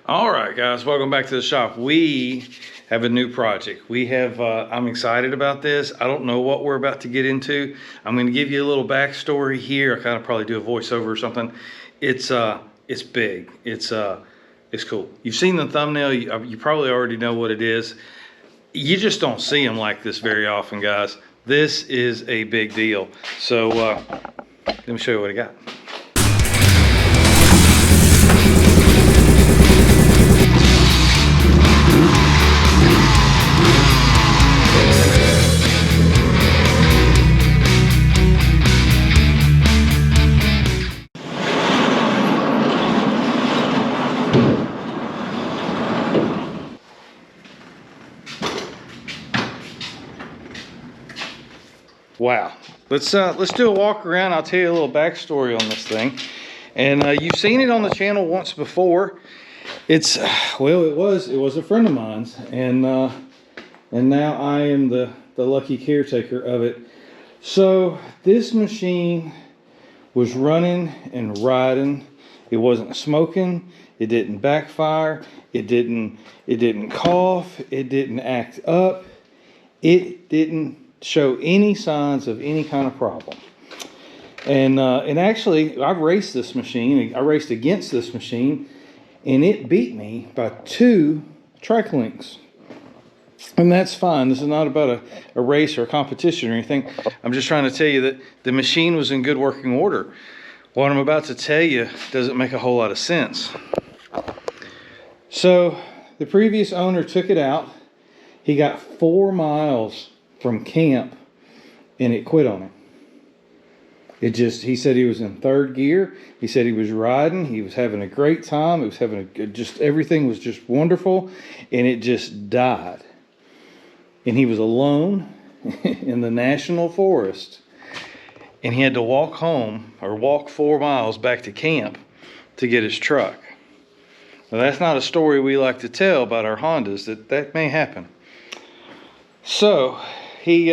All right, guys, welcome back to the shop. We have a new project. We have, I'm excited about this. I don't know what we're about to get into. I'm going to give you a little backstory here. I kind of probably do a voiceover or something. It's big. It's cool. You've seen the thumbnail. You probably already know what it is. You just don't see them like this very often, guys. This is a big deal. So let me show you what I got. Wow. Let's do a walk around. I'll tell you a little backstory on this thing. And you've seen it on the channel once before. It's well, it was a friend of mine's, and now I am the lucky caretaker of it. So this machine was running and riding. It wasn't smoking. It didn't backfire. It didn't cough. It didn't act up. It didn't show any signs of any kind of problem. And actually, I've raced this machine. I raced against this machine, and it beat me by 2 track lengths. And that's fine. This is not about a race or a competition or anything. I'm just trying to tell you that the machine was in good working order. What I'm about to tell you doesn't make a whole lot of sense. So the previous owner took it out. He got 4 miles from camp and it quit on him. He said he was in 3rd gear. He said he was riding. He was having a great time. It was having everything was just wonderful, and it just died. And he was alone in the national forest, and he had to walk home or walk 4 miles back to camp to get his truck. Now, that's not a story we like to tell about our Hondas. That may happen. So he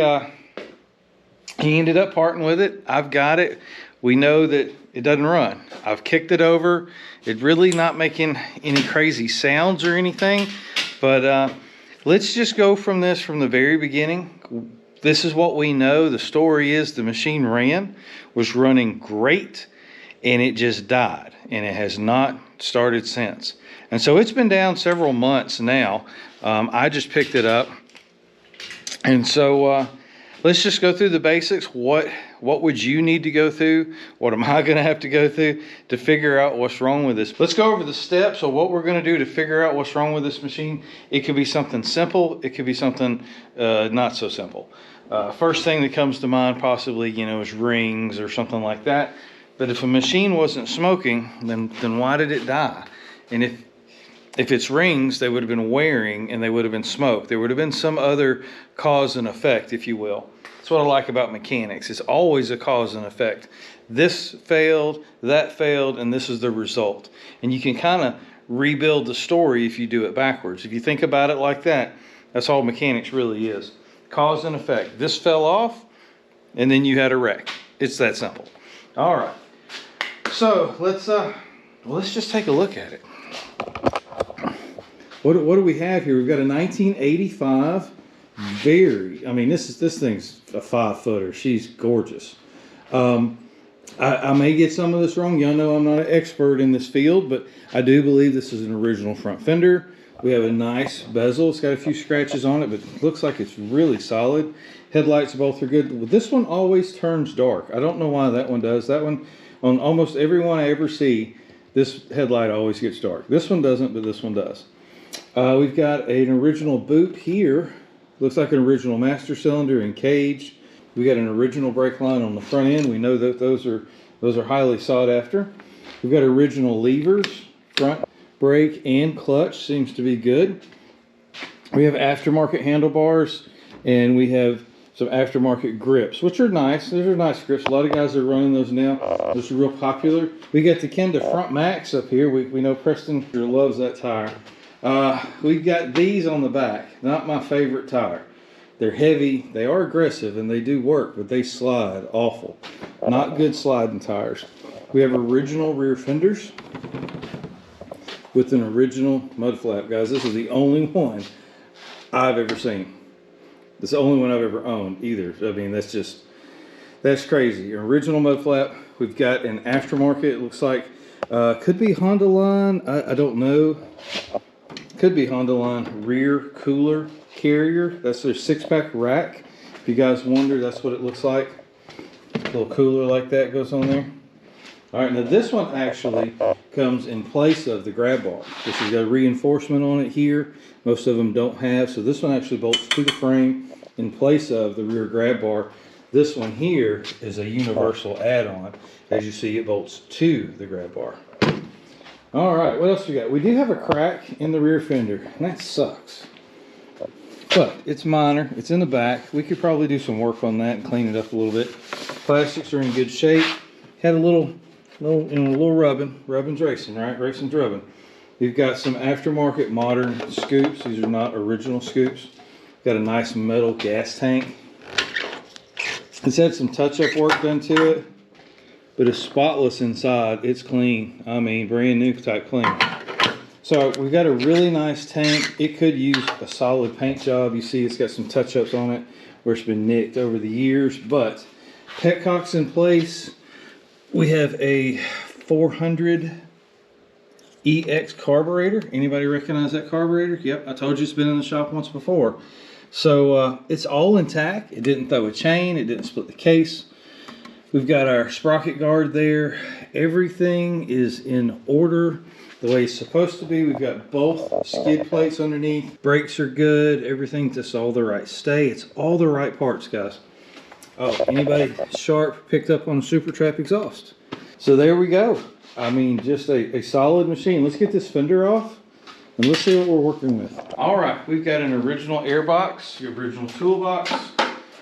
ended up parting with it. I've got it. We know that it doesn't run. I've kicked it over. It's really not making any crazy sounds or anything. But let's just go from the very beginning. This is what we know. The story is the machine was running great, and it just died. And it has not started since. And so it's been down several months now. I just picked it up. And so let's just go through the basics. What would you need to go through? What am I going to have to go through to figure out what's wrong with this? Let's go over the steps of what we're going to do to figure out what's wrong with this machine. It could be something simple. It could be something not so simple. First thing that comes to mind possibly, is rings or something like that. But if a machine wasn't smoking, then why did it die? And if it's rings, they would have been wearing and they would have been smoke. There would have been some other cause and effect, if you will. That's what I like about mechanics. It's always a cause and effect. This failed, that failed, and this is the result. And you can kind of rebuild the story if you do it backwards. If you think about it like that, that's all mechanics really is. Cause and effect. This fell off, and then you had a wreck. It's that simple. All right. So let's just take a look at it. What do we have here? We've got a 1985 this thing's a 5-footer. She's gorgeous. I may get some of this wrong. Y'all know I'm not an expert in this field, but I do believe this is an original front fender. We have a nice bezel. It's got a few scratches on it, but it looks like it's really solid. Headlights both are good. This one always turns dark. I don't know why that one does. That one, on almost every one I ever see, this headlight always gets dark. This one doesn't, but this one does. We've got an original boot here. Looks like an original master cylinder and cage. We got an original brake line on the front end. We know that those are highly sought after. We've got original levers, front brake and clutch seems to be good. We have aftermarket handlebars, and we have some aftermarket grips, which are nice. Those are nice grips. A lot of guys are running those now. Those are real popular. We got the Kenda front max up here. We know Preston loves that tire. We've got these on the back. Not my favorite tire. They're heavy, they are aggressive, and they do work, but they slide awful. Not good sliding tires. We have original rear fenders. with an original mud flap. Guys, this is the only one I've ever seen. It's the only one I've ever owned either. I mean, that's crazy. Original mud flap. We've got an aftermarket, it looks like, could be Honda line, I don't know. Could be Honda line rear cooler carrier. That's their 6-pack rack. If you guys wonder, that's what it looks like. A little cooler like that goes on there. All right, now this one actually comes in place of the grab bar. This has got a reinforcement on it here. Most of them don't have, so this one actually bolts to the frame in place of the rear grab bar. This one here is a universal add-on. As you see, it bolts to the grab bar. All right, what else we got? We do have a crack in the rear fender, and that sucks. But it's minor, it's in the back. We could probably do some work on that and clean it up a little bit. Plastics are in good shape. Had a little rubbing. Rubbing's racing, right? Racing's rubbing. You've got some aftermarket modern scoops. These are not original scoops. Got a nice metal gas tank. It's had some touch-up work done to it, but it's spotless inside. It's clean. I mean, brand new type clean. So we've got a really nice tank. It could use a solid paint job. You see it's got some touch-ups on it where it's been nicked over the years, but petcock's in place. We have a 400 EX carburetor. Anybody recognize that carburetor? Yep, I told you it's been in the shop once before. So it's all intact. It didn't throw a chain. It didn't split the case. We've got our sprocket guard there. Everything is in order the way it's supposed to be. We've got both skid plates underneath. Brakes are good. Everything's just all the right stay. It's all the right parts, guys. Oh, anybody sharp picked up on a Super Trap exhaust. So there we go. I mean, just a solid machine. Let's get this fender off and let's see what we're working with. All right, we've got an original air box, the original toolbox.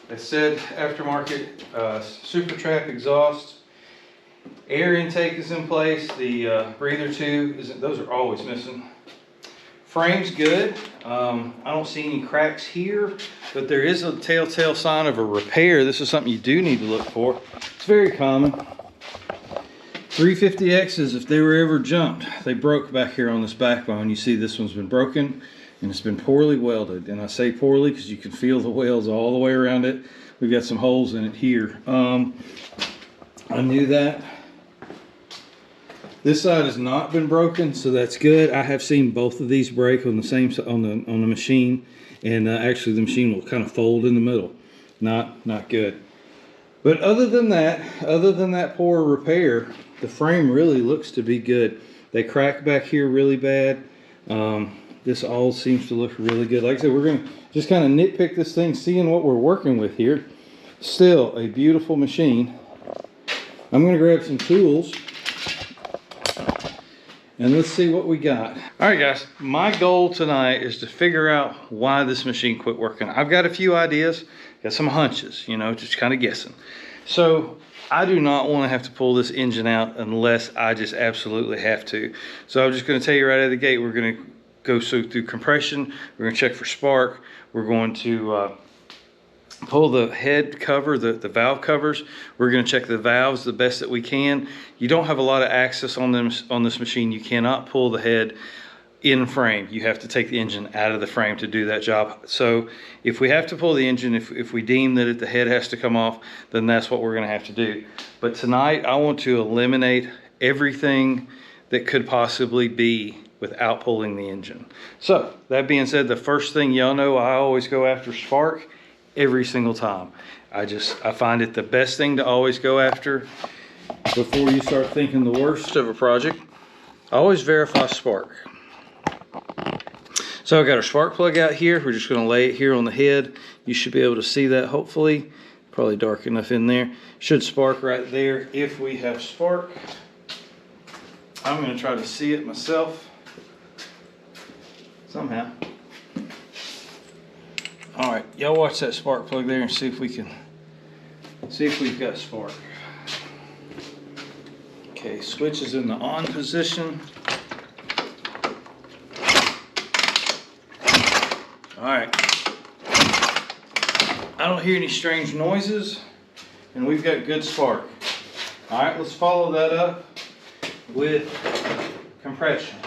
I said aftermarket Super Trap exhaust. Air intake is in place. The breather tube isn't. Those are always missing. Frame's good. I don't see any cracks here, but there is a telltale sign of a repair. This is something you do need to look for. It's very common. 350Xs, if they were ever jumped, they broke back here on this backbone. You see this one's been broken and it's been poorly welded. And I say poorly because you can feel the welds all the way around it. We've got some holes in it here. I knew that. This side has not been broken, so that's good. I have seen both of these break on the same on the machine, and actually the machine will kind of fold in the middle. Not good. But other than that poor repair, the frame really looks to be good. They cracked back here really bad. This all seems to look really good. Like I said, we're gonna just kind of nitpick this thing, seeing what we're working with here. Still a beautiful machine. I'm gonna grab some tools and let's see what we got. All right, guys, my goal tonight is to figure out why this machine quit working. I've got a few ideas, got some hunches, you know, just kind of guessing. So I do not want to have to pull this engine out unless I just absolutely have to. So I'm just going to tell you right out of the gate, we're going to go through compression. We're going to check for spark. We're going to pull the head cover, the valve covers. We're going to check the valves the best that we can. You don't have a lot of access on this machine. You cannot pull the head in frame. You have to take the engine out of the frame to do that job. So if we have to pull the engine, if we deem that the head has to come off, then that's what we're going to have to do. But tonight I want to eliminate everything that could possibly be without pulling the engine. So that being said, the first thing, y'all know, I always go after spark every single time. I find it the best thing to always go after before you start thinking the worst of a project. I always verify spark. So I've got our spark plug out here. We're just going to lay it here on the head. You should be able to see that, hopefully. Probably dark enough in there. Should spark right there if we have spark. I'm going to try to see it myself somehow. All right, y'all watch that spark plug there and see if we've got spark. Okay, switch is in the on position. All right, I don't hear any strange noises, and we've got good spark. All right, let's follow that up with compression.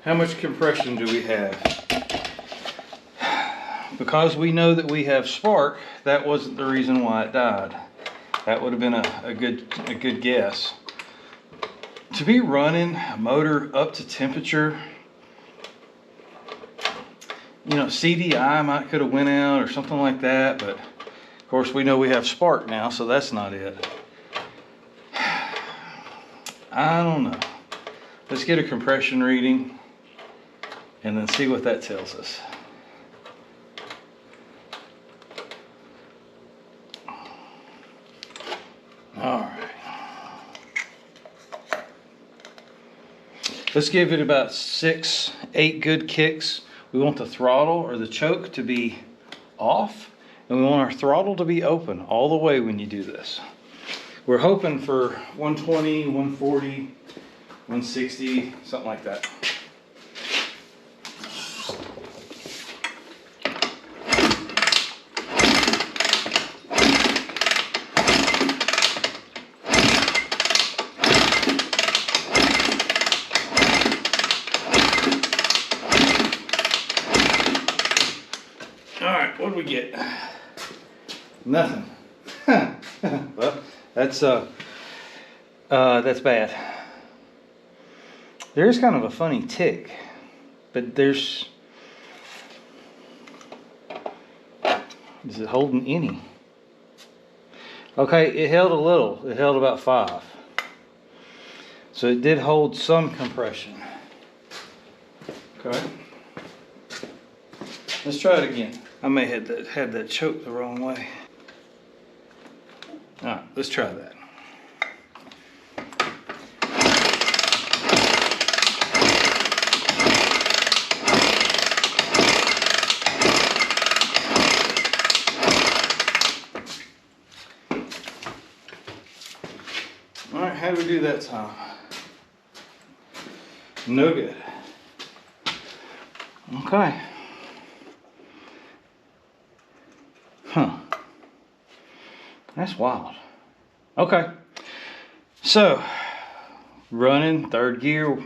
How much compression do we have? Because we know that we have spark, that wasn't the reason why it died. That would have been a good guess. To be running a motor up to temperature, you know, CDI might could have went out or something like that, but of course we know we have spark now, so that's not it. I don't know. Let's get a compression reading and then see what that tells us. All right. Let's give it about 6-8 good kicks. We want the throttle or the choke to be off, and we want our throttle to be open all the way when you do this. We're hoping for 120, 140, 160, something like that. What do we get? Nothing. Well, that's bad. There's kind of a funny tick, but there's. Is it holding any? Okay, it held a little. It held about 5. So it did hold some compression. Okay. Let's try it again. I may have had that choke the wrong way. All right, let's try that. All right, how do we do that time? No good. Okay. Huh. That's wild. Okay. So, running 3rd gear,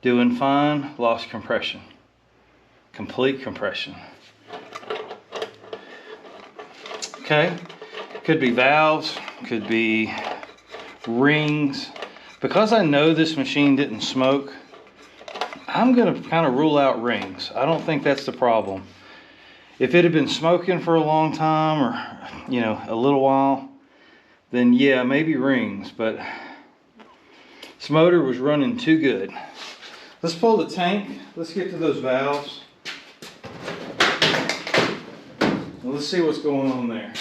doing fine, lost compression. Complete compression. Okay. Could be valves, could be rings. Because I know this machine didn't smoke, I'm going to kind of rule out rings. I don't think that's the problem. If it had been smoking for a long time or, you know, a little while, then yeah, maybe rings, but this motor was running too good. Let's pull the tank. Let's get to those valves. Well, let's see what's going on there.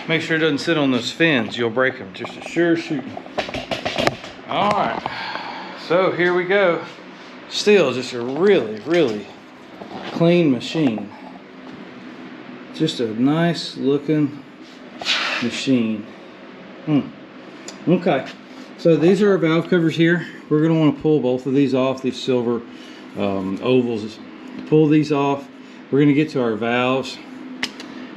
Make sure it doesn't sit on those fins. You'll break them. Just a sure shooting. All right. So here we go. Still just a really, really clean machine. Just a nice looking machine. Okay, so these are our valve covers here. We're going to want to pull both of these off, these silver ovals. Pull these off. We're going to get to our valves.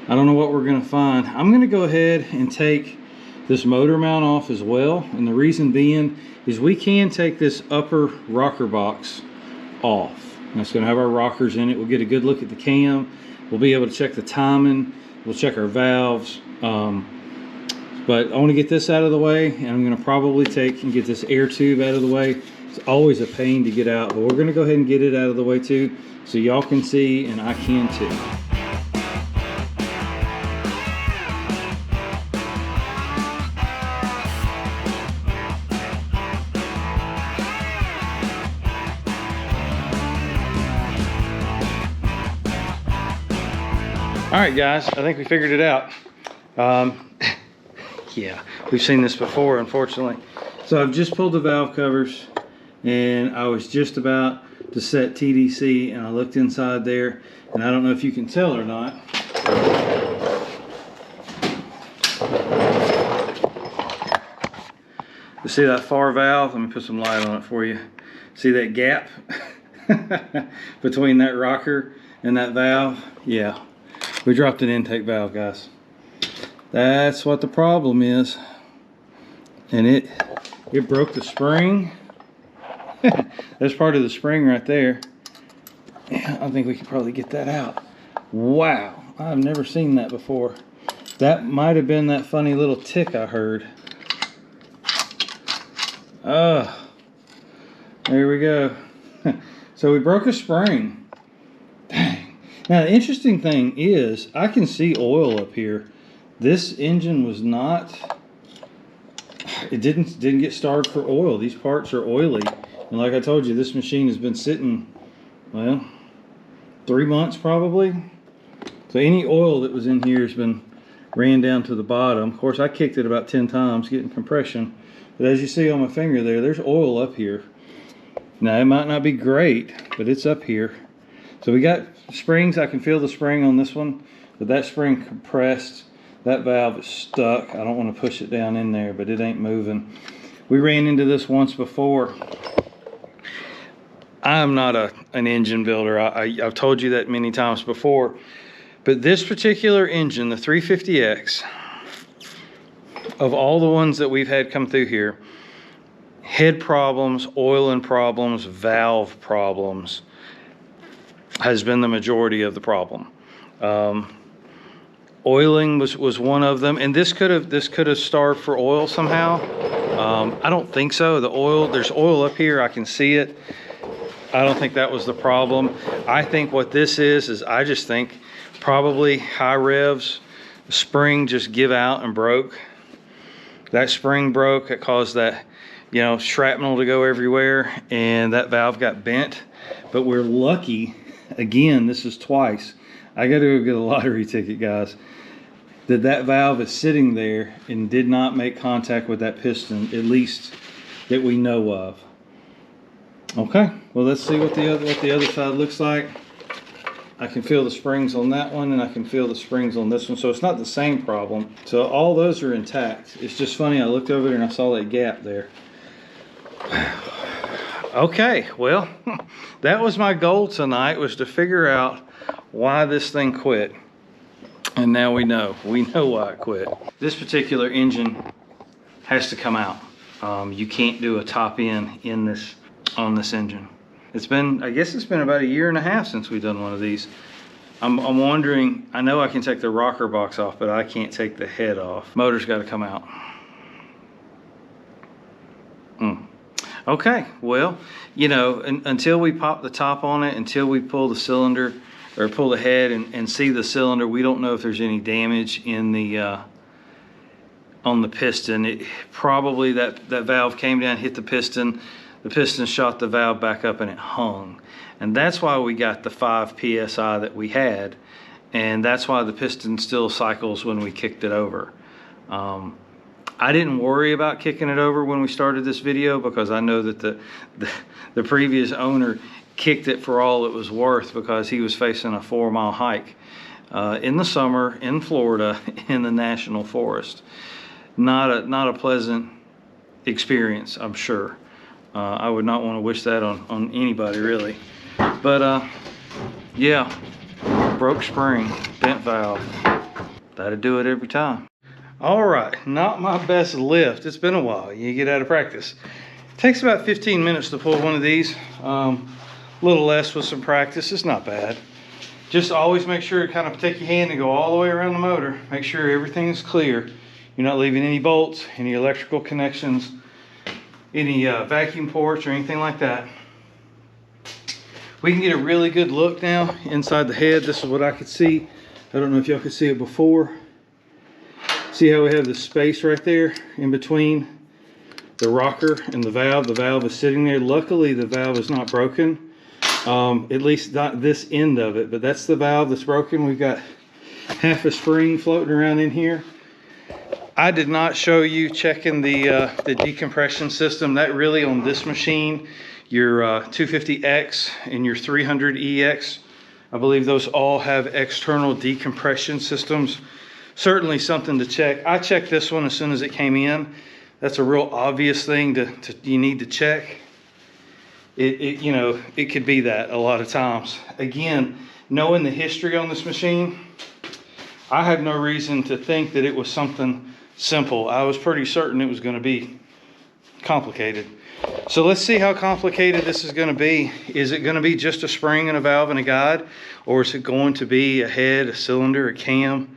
I don't know what we're going to find. I'm going to go ahead and take this motor mount off as well, and the reason being is we can take this upper rocker box off. And it's going to have our rockers in it. We'll get a good look at the cam. We'll be able to check the timing. We'll check our valves. But I want to get this out of the way, and I'm going to probably take and get this air tube out of the way. It's always a pain to get out, but we're going to go ahead and get it out of the way too, so y'all can see and I can too. All right, guys, I think we figured it out. Yeah, we've seen this before, unfortunately. So I've just pulled the valve covers, and I was just about to set TDC, and I looked inside there, and I don't know if you can tell or not. You see that far valve? Let me put some light on it for you. See that gap between that rocker and that valve? Yeah. We dropped an intake valve, guys. That's what the problem is. And it broke the spring. There's part of the spring right there. Yeah, I think we could probably get that out. Wow, I've never seen that before. That might have been that funny little tick I heard. There we go. So we broke a spring. Dang. Now the interesting thing is I can see oil up here. This engine was not, it didn't get started for oil. These parts are oily. And like I told you, this machine has been sitting, well, 3 months probably. So any oil that was in here has been ran down to the bottom. Of course, I kicked it about 10 times getting compression. But as you see on my finger there, there's oil up here. Now, it might not be great, but it's up here. So we got springs. I can feel the spring on this one, but that spring compressed. That valve is stuck. I don't want to push it down in there, but it ain't moving. We ran into this once before. I'm not an engine builder. I've told you that many times before. But this particular engine, the 350X, of all the ones that we've had come through here, head problems, oiling problems, valve problems has been the majority of the problem. Oiling was one of them, and this could have starved for oil somehow. I don't think so. The oil, there's oil up here. I can see it. I don't think that was the problem. I think what this is I just think probably high revs, the spring just give out and broke. That spring broke. It caused that, you know, shrapnel to go everywhere, and that valve got bent. But we're lucky, again, this is twice. I got to go get a lottery ticket, guys, that valve is sitting there and did not make contact with that piston, at least that we know of. Okay, well, let's see what the other side looks like. I can feel the springs on that one, and I can feel the springs on this one. So it's not the same problem. So all those are intact. It's just funny, I looked over there and I saw that gap there. Okay, well, that was my goal tonight, was to figure out why this thing quit. And now we know why it quit. This particular engine has to come out. You can't do a top end on this engine. I guess it's been about 1.5 years since we've done one of these. I'm wondering, I know I can take the rocker box off, but I can't take the head off. Motor's got to come out. Okay, well, you know, until we pop the top on it, until we pull the cylinder or pull the head and see the cylinder, we don't know if there's any damage in the on the piston. It probably that valve came down, hit the piston shot the valve back up, and it hung. And that's why we got the 5 psi that we had, and that's why the piston still cycles when we kicked it over. I didn't worry about kicking it over when we started this video, because I know that the previous owner kicked it for all it was worth, because he was facing a 4-mile hike in the summer in Florida in the national forest. Not a pleasant experience, I'm sure. I would not want to wish that on anybody, really. But yeah, broke spring, bent valve. That'd do it every time. All right, not my best lift. It's been a while. You get out of practice. It takes about 15 minutes to pull one of these. A little less with some practice. It's not bad. Just always make sure to kind of take your hand and go all the way around the motor. Make sure everything's clear. You're not leaving any bolts, any electrical connections, any vacuum ports or anything like that. We can get a really good look now inside the head. This is what I could see. I don't know if y'all could see it before. See how we have the space right there in between the rocker and the valve. The valve is sitting there. Luckily, the valve is not broken. At least not this end of it, but that's the valve that's broken. We've got half a spring floating around in here. I did not show you checking the decompression system. That really, on this machine, your 250X and your 300EX, I believe those all have external decompression systems. Certainly something to check. I checked this one as soon as it came in. That's a real obvious thing you need to check. You know, it could be that a lot of times. Again, knowing the history on this machine, I had no reason to think that it was something simple. I was pretty certain it was going to be complicated. So let's see how complicated this is going to be. Is it going to be just a spring and a valve and a guide, or is it going to be a head, a cylinder, a cam?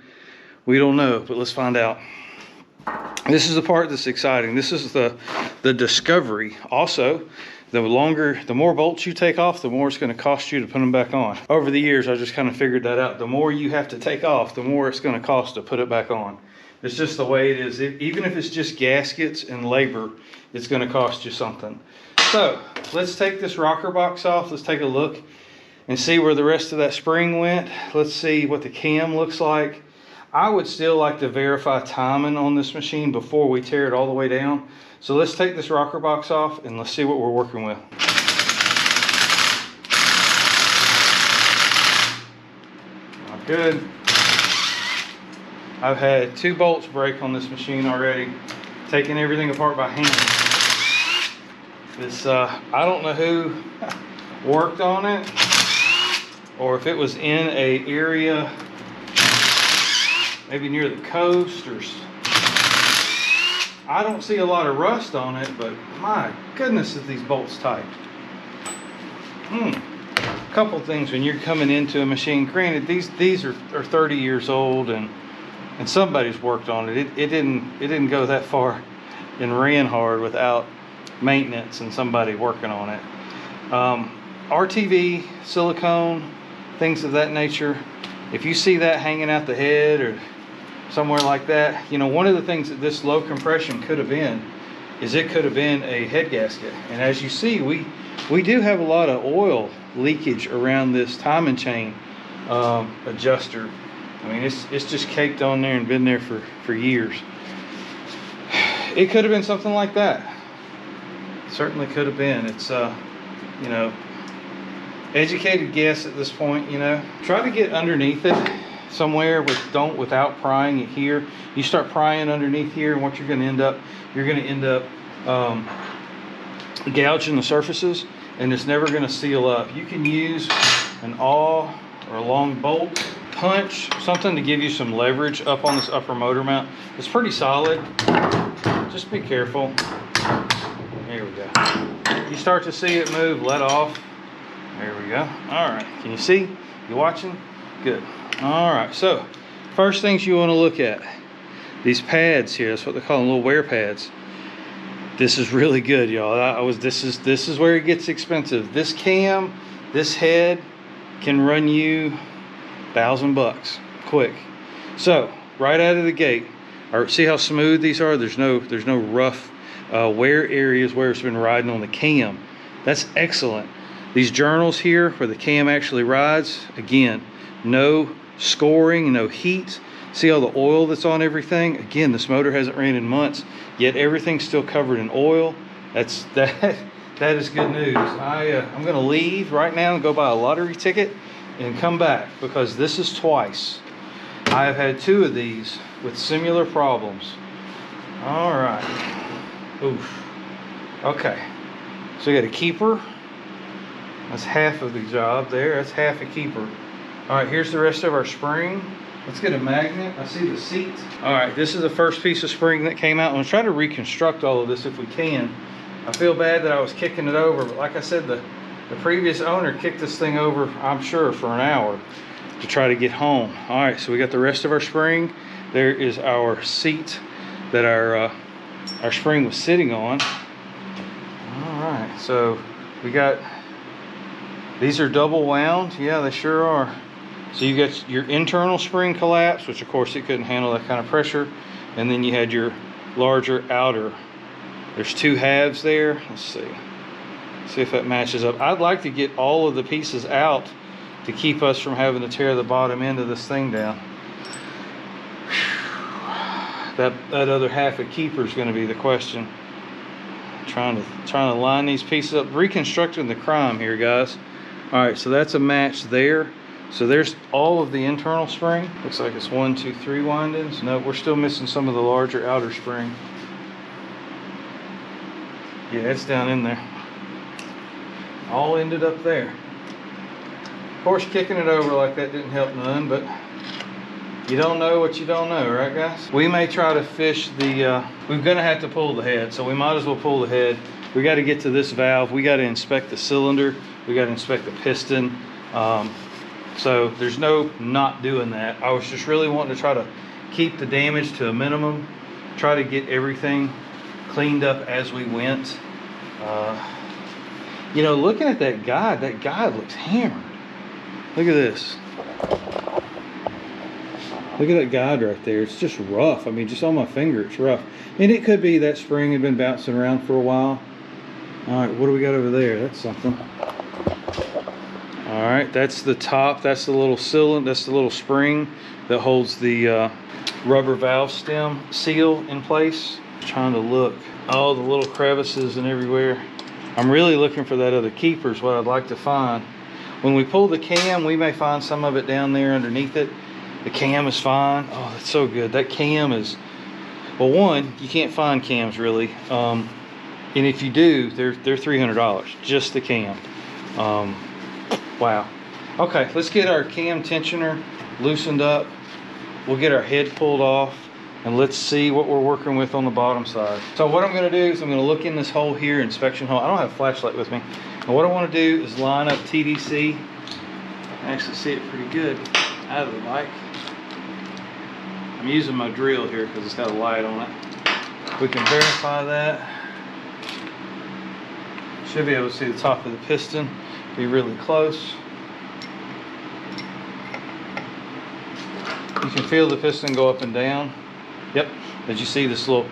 We don't know, but let's find out. This is the part that's exciting. This is the discovery. Also, the more bolts you take off, the more it's going to cost you to put them back on. Over the years, I just kind of figured that out. The more you have to take off, the more it's going to cost to put it back on. It's just the way it is. Even if it's just gaskets and labor, it's going to cost you something. So let's take this rocker box off. Let's take a look and see where the rest of that spring went. Let's see what the cam looks like. I would still like to verify timing on this machine before we tear it all the way down. So let's take this rocker box off and let's see what we're working with. Not good. I've had 2 bolts break on this machine already, taking everything apart by hand. This, I don't know who worked on it, or if it was in a area maybe near the coast, or I don't see a lot of rust on it, but my goodness, is these bolts tight. A couple things when you're coming into a machine. Granted, these are 30 years old, and somebody's worked on it. It didn't go that far and ran hard without maintenance and somebody working on it. RTV, silicone, things of that nature. If you see that hanging out the head or somewhere like that, you know, one of the things that this low compression could have been is it could have been a head gasket. And as you see, we do have a lot of oil leakage around this timing chain adjuster. I mean, it's just caked on there and been there for years. It could have been something like that. Certainly could have been. It's you know, educated guess at this point. You know, try to get underneath it somewhere without prying it here. You start prying underneath here, and what you're going to end up gouging the surfaces, and it's never going to seal up. You can use an awl or a long bolt punch, something to give you some leverage up on this upper motor mount. It's pretty solid. Just be careful. There we go. You start to see it move, let off. There we go. All right. Can you see? You watching? Good. All right. So first things you want to look at, these pads here. That's what they call them, little wear pads. This is really good, y'all. This is where it gets expensive. This cam, this head can run you $1,000 quick. So right out of the gate, see how smooth these are? There's no rough wear areas where it's been riding on the cam. That's excellent. These journals here where the cam actually rides, again, no scoring, no heat. See all the oil that's on everything? Again, this motor hasn't ran in months, yet everything's still covered in oil. That is good news. I'm gonna leave right now and go buy a lottery ticket and come back, because this is twice. I have had 2 of these with similar problems. All right. Oof. Okay. So we got a keeper. That's half of the job there. That's half a keeper. All right, here's the rest of our spring. Let's get a magnet. I see the seat. All right, this is the first piece of spring that came out. I'm gonna try to reconstruct all of this if we can. I feel bad that I was kicking it over, but like I said, the previous owner kicked this thing over, I'm sure, for an hour to try to get home. All right, so we got the rest of our spring. There is our seat that our spring was sitting on. All right, so we got, these are double wound. Yeah, they sure are. So you got your internal spring collapse, which of course it couldn't handle that kind of pressure. And then you had your larger outer. There's 2 halves there. Let's see if that matches up. I'd like to get all of the pieces out to keep us from having to tear the bottom end of this thing down. That other half of keeper is going to be the question. Trying to line these pieces up, reconstructing the crime here, guys. All right, so that's a match there. So there's all of the internal spring. Looks like it's 1, 2, 3 windings. No, we're still missing some of the larger outer spring. Yeah, it's down in there. All ended up there. Of course, kicking it over like that didn't help none, but you don't know what you don't know, right, guys? We may try to fish the we're gonna have to pull the head, so we might as well pull the head. We got to get to this valve. We got to inspect the cylinder. We got to inspect the piston. So there's no not doing that. I was just really wanting to try to keep the damage to a minimum, try to get everything cleaned up as we went. You know, looking at that guide looks hammered. Look at this. Look at that guide right there. It's just rough. I mean, just on my finger, it's rough. And it could be that spring had been bouncing around for a while. All right, what do we got over there? That's something. All right, that's the top. That's the little cylinder. That's the little spring that holds the rubber valve stem seal in place. I'm trying to look. All the little crevices and everywhere. I'm really looking for that other keeper is what I'd like to find. When we pull the cam, we may find some of it down there underneath it. The cam is fine. Oh, that's so good. That cam is, well, one, you can't find cams really. And if you do, they're $300, just the cam. Wow. Okay, let's get our cam tensioner loosened up. We'll get our head pulled off and let's see what we're working with on the bottom side. So what I'm gonna do is I'm gonna look in this hole here, inspection hole. I don't have a flashlight with me. And what I wanna do is line up TDC. I actually see it pretty good out of the light. I'm using my drill here because it's got a light on it. We can verify that. Should be able to see the top of the piston. Be really close. You can feel the piston go up and down. Yep, as you see, this little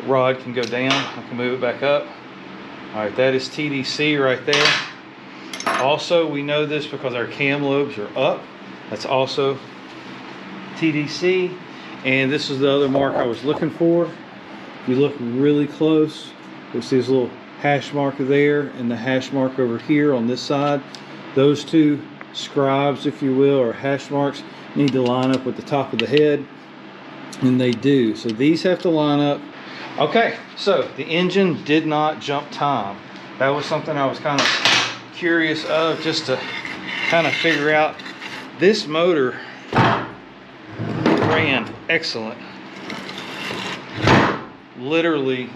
rod can go down. I can move it back up. All right, that is TDC right there. Also, we know this because our cam lobes are up. That's also TDC. And this is the other mark I was looking for. If you look really close, you'll see this little hash mark there and the hash mark over here on this side. Those two scribes, if you will, or hash marks, need to line up with the top of the head, and they do. So these have to line up. Okay, so the engine did not jump time. That was something I was kind of curious of, just to kind of figure out. This motor ran excellent. Literally,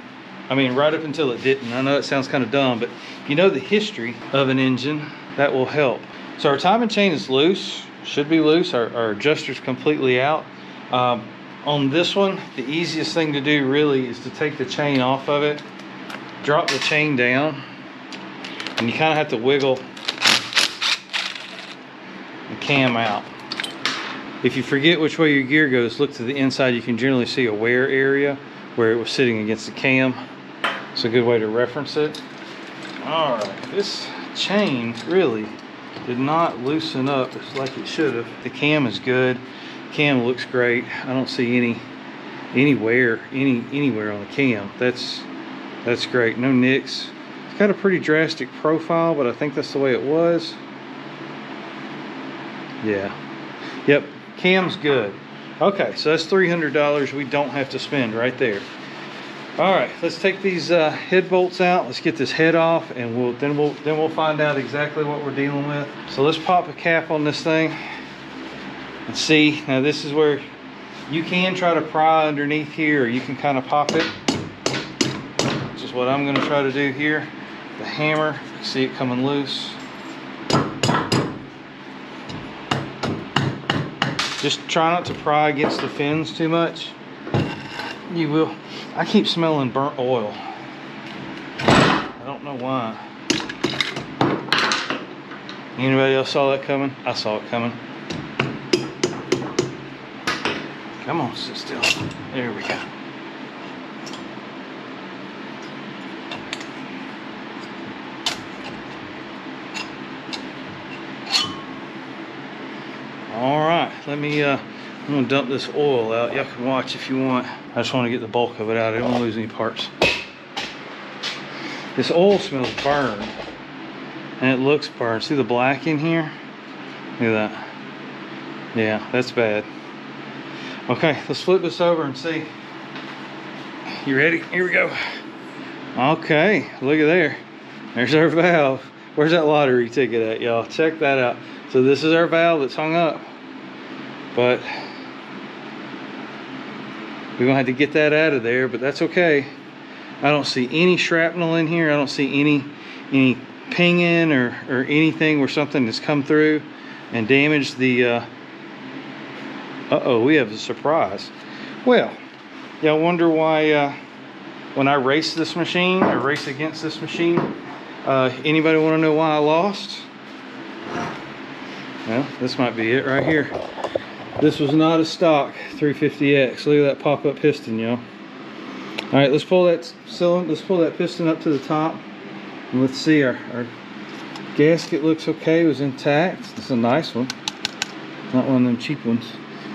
I mean, right up until it didn't. I know it sounds kind of dumb, but you know the history of an engine, that will help. So our timing chain is loose, should be loose. Our adjuster's completely out. On this one, the easiest thing to do really is to take the chain off of it, drop the chain down, and you kind of have to wiggle the cam out. If you forget which way your gear goes, look to the inside. You can generally see a wear area where it was sitting against the cam. It's a good way to reference it. All right, this chain really did not loosen up like it should have. The cam is good. Cam looks great. I don't see any wear anywhere on the cam. That's great. No nicks. It's got a pretty drastic profile, but I think that's the way it was. Yeah. Yep. Cam's good. Okay, so that's $300 we don't have to spend right there. All right, let's take these head bolts out. Let's get this head off, and we'll find out exactly what we're dealing with. So let's pop a cap on this thing and see. Now this is where you can try to pry underneath here, or you can kind of pop it, which is what I'm going to try to do here. The hammer, see it coming loose. Just try not to pry against the fins too much. You will. I keep smelling burnt oil. I don't know why. Anybody else saw that coming? I saw it coming. Come on, sit still. There we go. All right, let me, I'm gonna dump this oil out. Y'all can watch if you want. I just want to get the bulk of it out. I don't want to lose any parts. This oil smells burned, and it looks burned. See the black in here? Look at that. Yeah, that's bad. Okay, let's flip this over and see. You ready? Here we go. Okay, look at there. There's our valve. Where's that lottery ticket at, y'all? Check that out. So this is our valve that's hung up. But We're gonna have to get that out of there, but that's okay. I don't see any shrapnel in here. I don't see any pinging or anything where something has come through and damaged the uh-oh, we have a surprise. Well, y'all wonder why when I race this machine or race against this machine, anybody want to know why I lost? Well, this might be it right here. This was not a stock 350X. Look at that pop-up piston, y'all. All right, let's pull that cylinder. Let's pull that piston up to the top, and let's see. Our gasket looks okay. It was intact. It's a nice one. Not one of them cheap ones.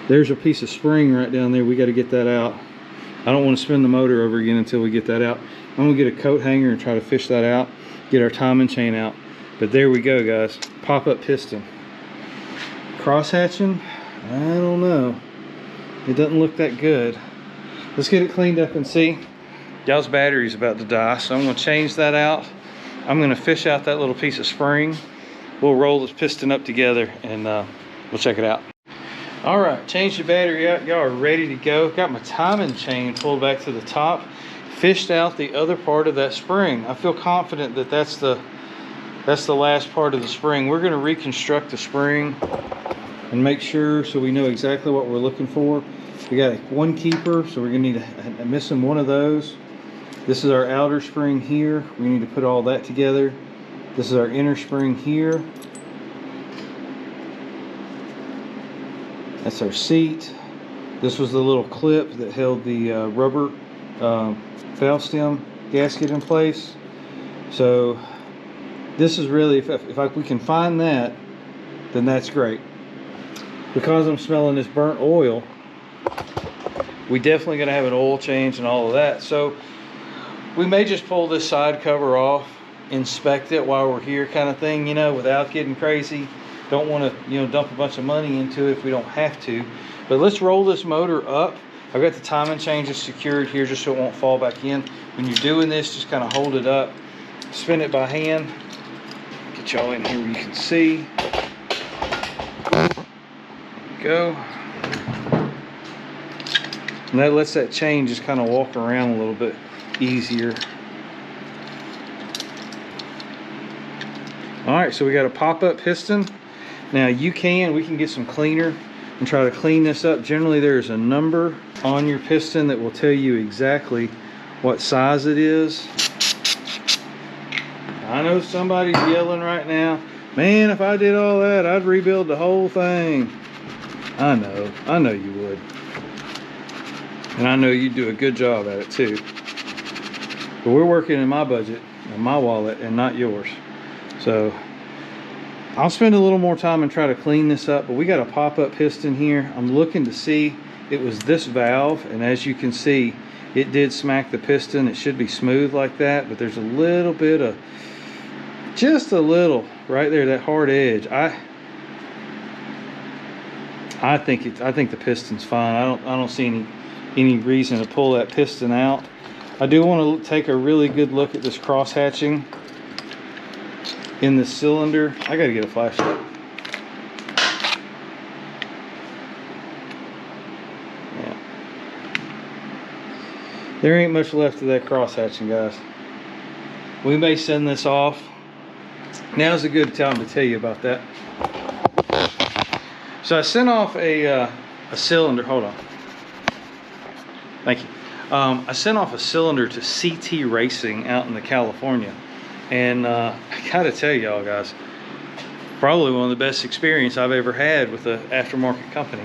There's a piece of spring right down there. We got to get that out. I don't want to spin the motor over again until we get that out. I'm gonna get a coat hanger and try to fish that out. Get our timing chain out. But there we go, guys. Pop-up piston. Cross hatching. I don't know. It doesn't look that good. Let's get it cleaned up and see. Y'all's battery's about to die, so I'm going to change that out. I'm going to fish out that little piece of spring. We'll roll this piston up together and we'll check it out. All right, changed the battery out. Y'all are ready to go. Got my timing chain pulled back to the top. Fished out the other part of that spring. I feel confident that that's the last part of the spring. We're going to reconstruct the spring and make sure so we know exactly what we're looking for. We got one keeper, so we're gonna need missing one of those. This is our outer spring here. We need to put all that together. This is our inner spring here. That's our seat. This was the little clip that held the rubber valve stem gasket in place. So this is really, if we can find that, then that's great. Because I'm smelling this burnt oil, we definitely gonna have an oil change and all of that. So we may just pull this side cover off, inspect it while we're here kind of thing, you know, without getting crazy. Don't want to, you know, dump a bunch of money into it if we don't have to. But let's roll this motor up. I've got the timing changes secured here just so it won't fall back in. When you're doing this, just kind of hold it up, spin it by hand. Get y'all in here where you can see. Go. And that lets that chain just kind of walk around a little bit easier. All right, so we got a pop-up piston. Now we can get some cleaner and try to clean this up. Generally there's a number on your piston that will tell you exactly what size it is. I know somebody's yelling right now, man, if I did all that, I'd rebuild the whole thing. I know you would. And I know you do a good job at it too. But we're working in my budget and my wallet and not yours. So I'll spend a little more time and try to clean this up, but we got a pop-up piston here. I'm looking to see, it was this valve, and as you can see, it did smack the piston. It should be smooth like that, but there's a little bit of, just a little right there, that hard edge. I think the piston's fine. I don't see any reason to pull that piston out. I do want to take a really good look at this cross hatching in the cylinder. I gotta get a flashlight. Yeah. There ain't much left of that cross hatching, guys. We may send this off. Now's a good time to tell you about that. So I sent off a cylinder. Hold on. Thank you. I sent off a cylinder to CT Racing out in California. And I gotta tell y'all guys, probably one of the best experience I've ever had with an aftermarket company.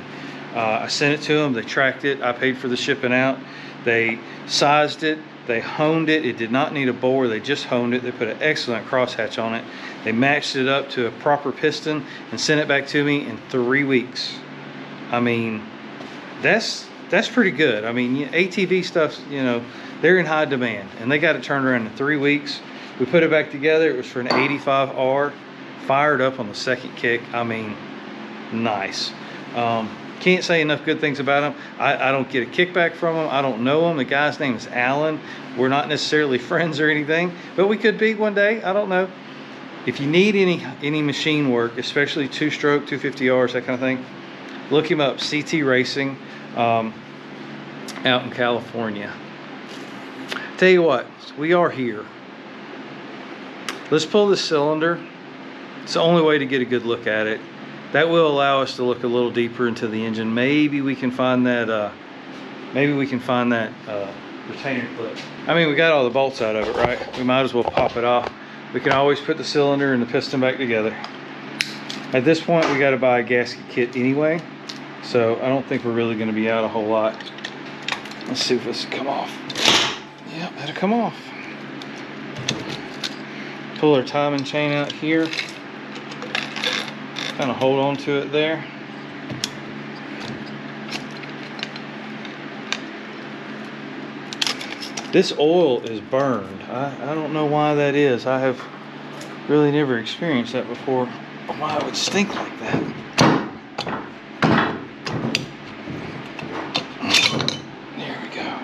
I sent it to them, they tracked it, I paid for the shipping out. They sized it, they honed it. It did not need a bore, they just honed it. They put an excellent crosshatch on it. They matched it up to a proper piston and sent it back to me in 3 weeks. I mean, that's pretty good. I mean, ATV stuff, you know, they're in high demand, and they got it turned around in 3 weeks. We put it back together. It was for an 85R, fired up on the second kick. I mean, nice. Can't say enough good things about him. I don't get a kickback from him. I don't know him. The guy's name is Alan. We're not necessarily friends or anything, but we could be one day. I don't know. If you need any machine work, especially two-stroke, 250Rs, that kind of thing, look him up, CT Racing. out in California. Tell you what, we are here. Let's pull this cylinder. It's the only way to get a good look at it. That will allow us to look a little deeper into the engine. Maybe we can find that retainer clip. I mean, we got all the bolts out of it, right? We might as well pop it off. We can always put the cylinder and the piston back together. At this point, we got to buy a gasket kit anyway, so I don't think we're really going to be out a whole lot. Let's see if this will come off. Yep, that'll come off. Pull our timing chain out here. Kind of hold on to it there. This oil is burned. I don't know why that is. I have really never experienced that before. Why it would stink like that. There we go.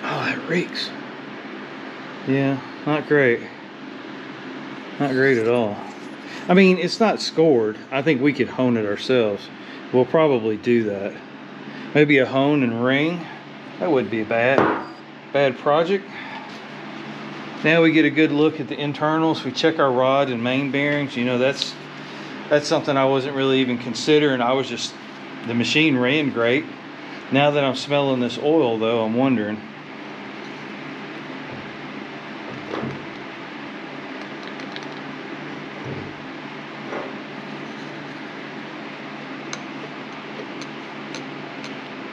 Oh, that reeks. Yeah, not great. Not great at all. I mean, it's not scored. I think we could hone it ourselves. We'll probably do that. Maybe a hone and ring. That wouldn't be a bad project. Now we get a good look at the internals. We check our rod and main bearings. You know, that's something I wasn't really even considering. The machine ran great. Now that I'm smelling this oil though, I'm wondering.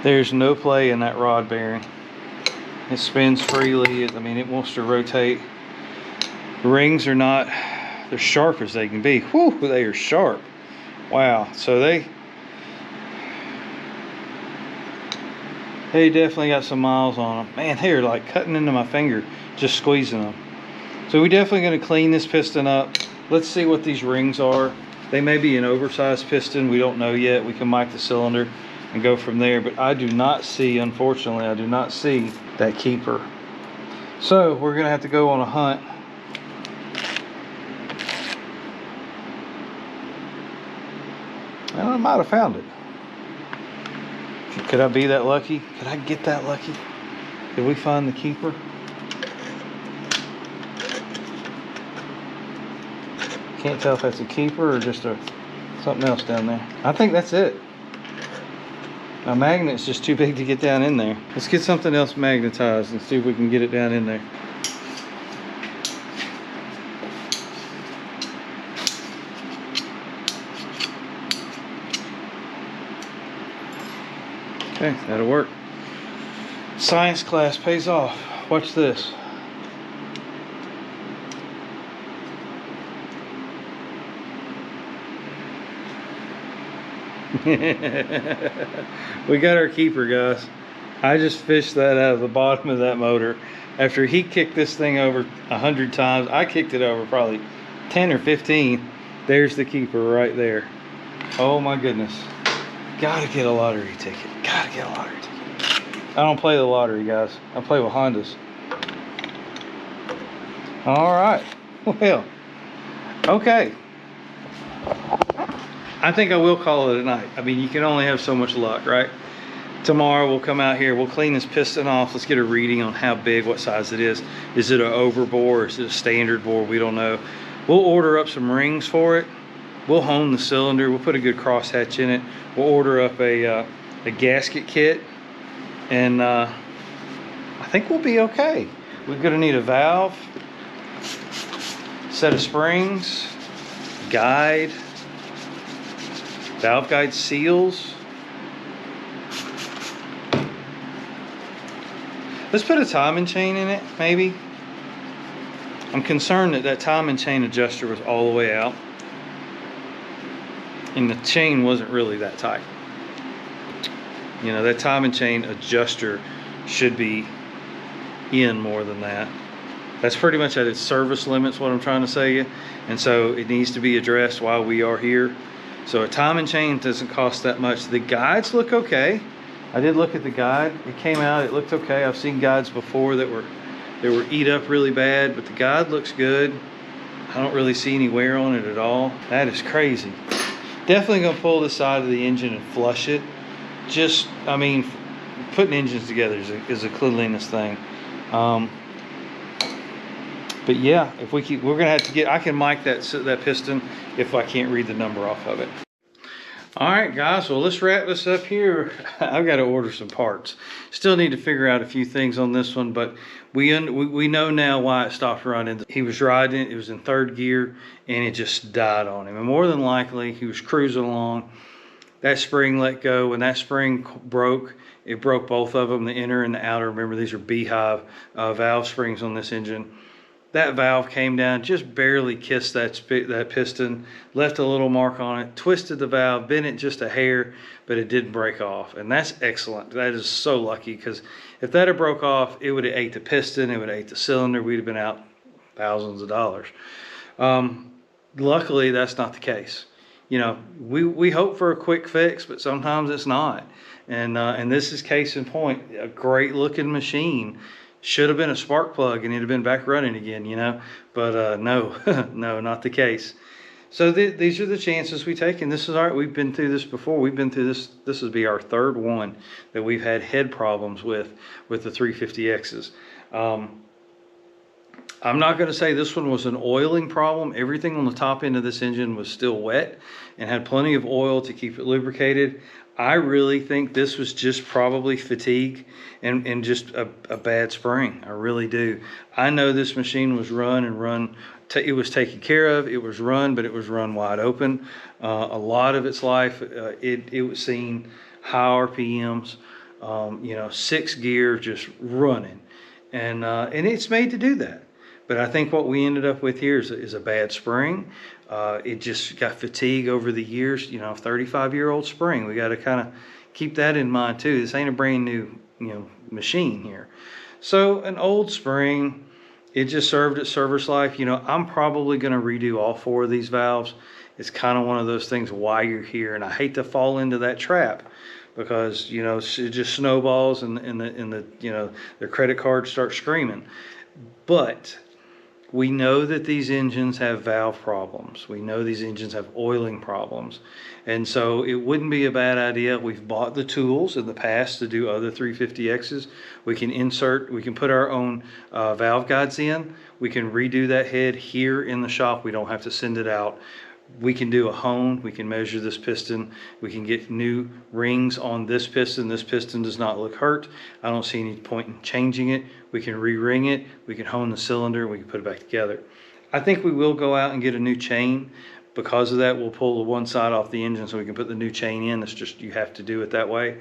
There's no play in that rod bearing. It spins freely. I mean, it wants to rotate. The rings are not, they're sharp as they can be. Whew, they are sharp. Wow, so they definitely got some miles on them. Man, they're like cutting into my finger, just squeezing them. So we're definitely gonna clean this piston up. Let's see what these rings are. They may be an oversized piston, we don't know yet. We can mic the cylinder and go from there, but I do not see, unfortunately, I do not see that keeper. So we're gonna have to go on a hunt. Well, I might have found it. Could I be that lucky? Could I get that lucky? Did we find the keeper? Can't tell if that's a keeper or just something else down there. I think that's it. My magnet's just too big to get down in there. Let's get something else magnetized and see if we can get it down in there. Okay, that'll work. Science class pays off. Watch this. We got our keeper, guys. I just fished that out of the bottom of that motor. After he kicked this thing over 100 times, I kicked it over probably 10 or 15. There's the keeper right there. Oh my goodness. Gotta get a lottery ticket. Gotta get a lottery ticket. I don't play the lottery, guys. I play with Hondas. All right. Well, okay. I think I will call it a night. I mean, you can only have so much luck, right? Tomorrow we'll come out here, we'll clean this piston off. Let's get a reading on how big, what size it is. Is it an over bore? Is it a standard bore? We don't know. We'll order up some rings for it. We'll hone the cylinder. We'll put a good crosshatch in it. We'll order up a gasket kit. And I think we'll be okay. We're gonna need a valve, set of springs, guide, valve guide seals. Let's put a timing chain in it, maybe. I'm concerned that timing chain adjuster was all the way out. And the chain wasn't really that tight. You know, that timing chain adjuster should be in more than that. That's pretty much at its service limits, what I'm trying to say. And so it needs to be addressed while we are here. So a timing chain doesn't cost that much. The guides look okay. I did look at the guide. It came out, it looked okay. I've seen guides before that were eat up really bad, but the guide looks good. I don't really see any wear on it at all. That is crazy. Definitely gonna pull the side of the engine and flush it. just, I mean, putting engines together is a cleanliness thing. But yeah, if we keep, we're gonna have to get, I can mic that piston if I can't read the number off of it. All right, guys, well, let's wrap this up here. I've got to order some parts. Still need to figure out a few things on this one, but we know now why it stopped running. He was riding it was in third gear, and it just died on him. And more than likely, he was cruising along. That spring let go. When that spring broke, it broke both of them, the inner and the outer. Remember, these are beehive valve springs on this engine. That valve came down, just barely kissed that piston, left a little mark on it, twisted the valve, bent it just a hair, but it didn't break off. And that's excellent. That is so lucky, because if that had broke off, it would have ate the piston, it would have ate the cylinder, we'd have been out thousands of dollars. Luckily, that's not the case. You know, we hope for a quick fix, but sometimes it's not. And this is case in point, a great looking machine. Should have been a spark plug and it'd have been back running again, you know, but no, no, not the case. So these are the chances we take, and this is we've been through this before. We've been through this. This would be our third one that we've had head problems with the 350Xs. I'm not going to say this one was an oiling problem. Everything on the top end of this engine was still wet and had plenty of oil to keep it lubricated. I really think this was just probably fatigue and just a bad spring. I really do. I know this machine was run. It was taken care of. It was run, but it was run wide open. A lot of its life, it was seen high RPMs, you know, 6 gear just running. And it's made to do that. But I think what we ended up with here is a bad spring. It just got fatigue over the years, you know, 35-year-old spring. We got to kind of keep that in mind too. This ain't a brand new, you know, machine here. So an old spring, it just served its service life. You know, I'm probably going to redo all 4 of these valves. It's kind of one of those things while you're here, and I hate to fall into that trap, because, you know, it just snowballs and the you know, their credit cards start screaming. But we know that these engines have valve problems. We know these engines have oiling problems. And so it wouldn't be a bad idea. We've bought the tools in the past to do other 350Xs. We can put our own valve guides in. We can redo that head here in the shop. We don't have to send it out. We can do a hone. We can measure this piston. We can get new rings on this piston. This piston does not look hurt. I don't see any point in changing it. We can re-ring it. We can hone the cylinder. We can put it back together. I think we will go out and get a new chain. Because of that, we'll pull the one side off the engine so we can put the new chain in. It's just, you have to do it that way.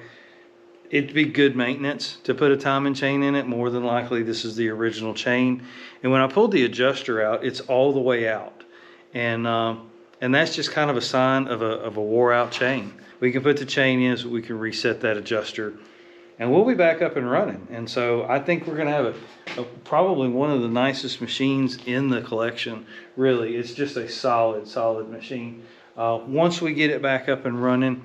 It'd be good maintenance to put a timing chain in it. More than likely, this is the original chain. And when I pulled the adjuster out, it's all the way out. And that's just kind of a sign of a wore out chain. We can put the chain in so we can reset that adjuster, and we'll be back up and running. And so I think we're gonna have probably one of the nicest machines in the collection. Really, it's just a solid machine. Once we get it back up and running,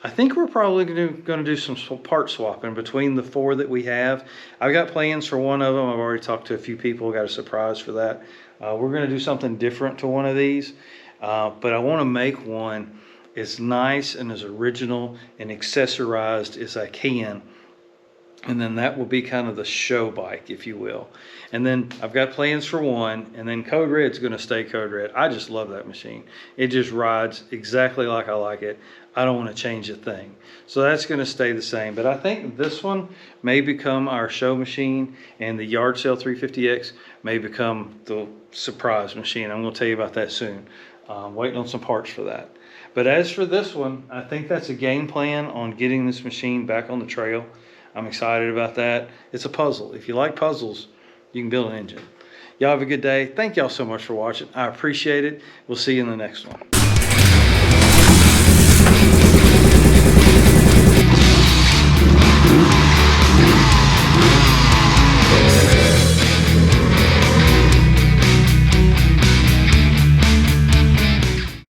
I think we're probably gonna do some part swapping between the 4 that we have. I've got plans for one of them. I've already talked to a few people, got a surprise for that. We're gonna do something different to one of these. But I want to make one as nice and as original and accessorized as I can. And then that will be kind of the show bike, if you will. And then I've got plans for one, and then Code Red's going to stay Code Red. I just love that machine. It just rides exactly like I like it. I don't want to change a thing. So that's going to stay the same. But I think this one may become our show machine, and the yard sale 350X may become the surprise machine. I'm going to tell you about that soon. Waiting on some parts for that. But as for this one, I think that's a game plan on getting this machine back on the trail. I'm excited about that. It's a puzzle. If you like puzzles, you can build an engine. Y'all have a good day. Thank y'all so much for watching. I appreciate it. We'll see you in the next one.